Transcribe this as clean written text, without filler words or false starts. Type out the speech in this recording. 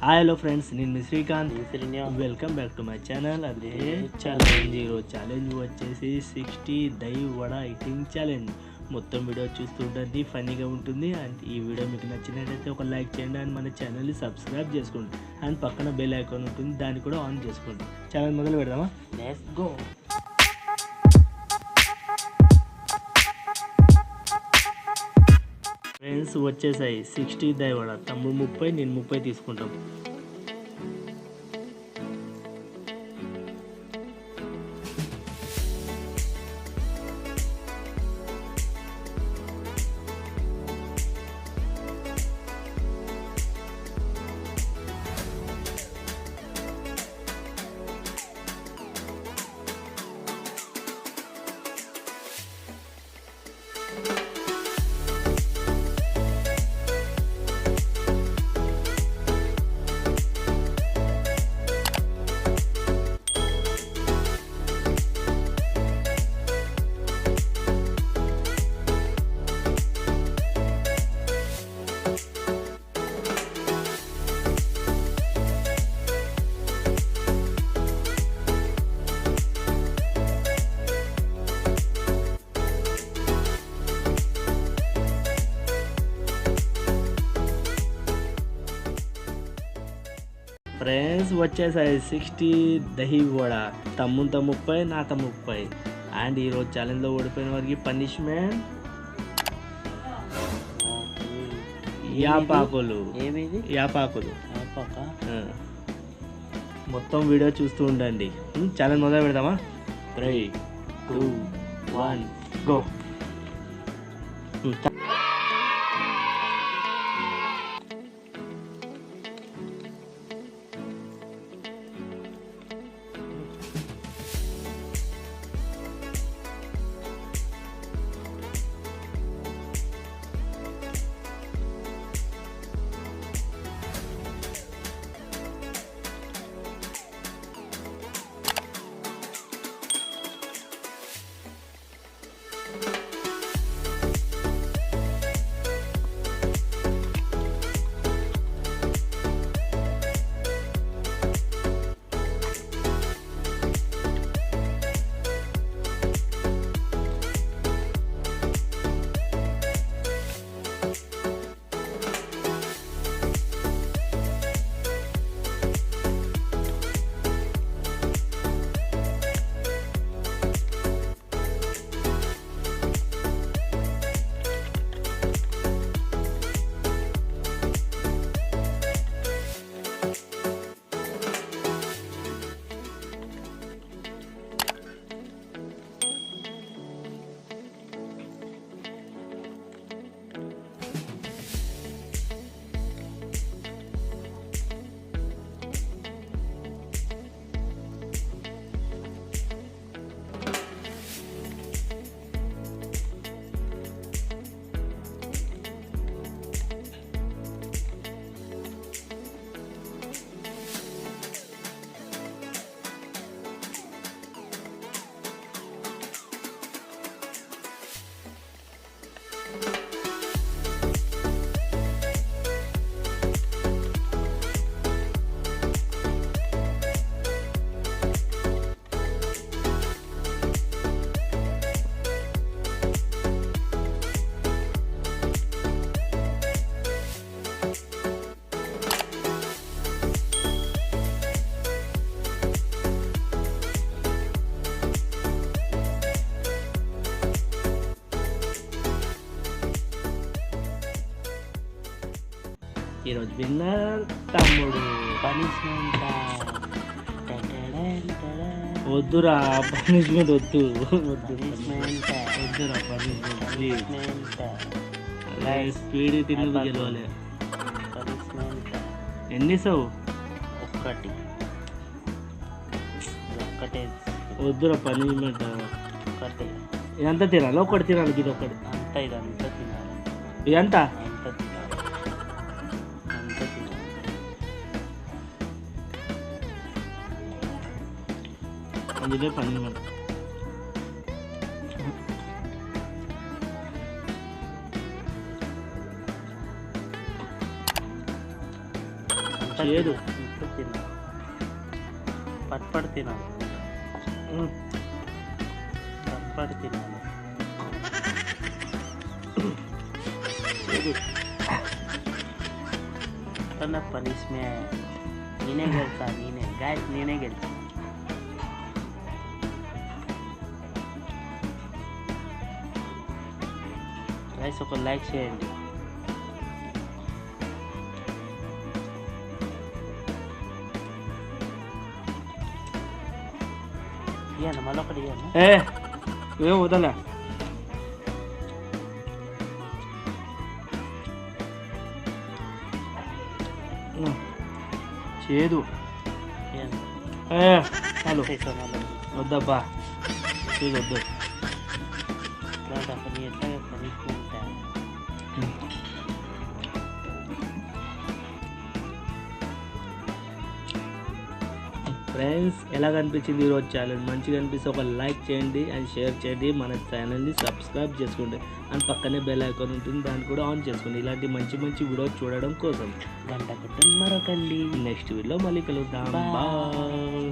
Hi hello friends, నేను మీ Srikanth. Welcome back to my channel. అదే ఛాలెంజ్. ఈరోజు ఛాలెంజ్ వచ్చేసి 60 దహి వడ ఈటింగ్ ఛాలెంజ్. మొత్తం వీడియో చూస్తుంటుంది, ఫన్నీగా ఉంటుంది. అండ్ ఈ వీడియో మీకు నచ్చినట్లయితే ఒక లైక్ చేయండి అండ్ మన ఛానల్ని సబ్స్క్రైబ్ చేసుకోండి. అండ్ పక్కన బెల్ ఐకాన్ ఉంటుంది, దాన్ని కూడా ఆన్ చేసుకోండి. ఛానల్ మొదలు పెడదామా? Let's go. ఫ్రెండ్స్ వచ్చేసాయి 60 దహి వడ. తమ్ముడు 30, నేను 30 తీసుకుంటాం. ఫ్రెండ్స్ వచ్చేసాయి 60 దహి వడ. తమ్ముంత 30, నాత 30. అండ్ ఈరోజు ఛాలెంజ్లో ఓడిపోయిన వారికి పనిష్మెంట్ యాపాకులు. యాపాకులు మొత్తం వీడియో చూస్తూ ఉండండి. ఛాలెంజ్ మొదలు పెడదామా? 3, 2, 1 గో. ఈరోజు విన్నర్ తమ్ముడు. పనిష్మెంట్ వద్దురా పనిష్మెంట్, వద్దు పనిష్మెంట్ వద్దురా పనిష్మెంట్ ప్లీజ్. పనిష్మెంట్ స్పీడ్ తిన్నది గెలవాలి. పనిష్మెంట్ ఎన్ని సవు? ఒక్కటే వద్దురా పనిష్మెంట్. ఒక్కటే ఇదంతా తినాలి, ఒకటి తినాలి. ఇది ఒకటి అంతా ఇదంతా తినాలి. ఇదంతా అంతా తినాలి, అంతా తినాలి. అందుకే పనిష్మెంట్. చేదు. ఇంకా తినాలి. పట్పడి తినాలి. పట్పడి తినాలి. పనిష్మెంట్ నేనే గెలుసా గాయస్ నేనే గెలుసా. గాయస్ ఒక లైక్ చేయండి. ఇవ్వండి మళ్ళీ ఒకటి ఇవ్వండి. ఏం వదలే. చేదు. చాలు వద్దబ్బా, చేదు వద్దు. పని ఎట్లా పనిష్మెంట్. ఫ్రెండ్స్ ఎలా కనిపించింది ఈరోజు ఛాలెంజ్? మంచిగా అనిపిస్తే ఒక లైక్ చేయండి అండ్ షేర్ చేయండి. మన ఛానల్ని సబ్స్క్రైబ్ చేసుకోండి అండ్ పక్కనే బెల్ ఐకాన్ ఉంటుంది, దాన్ని కూడా ఆన్ చేసుకోండి ఇలాంటి మంచి మంచి వీడియోస్ చూడడం కోసం. గంట కొట్టండి మరొకండి. నెక్స్ట్ వీడియోలో మళ్ళీ కలుద్దాం. బాయ్.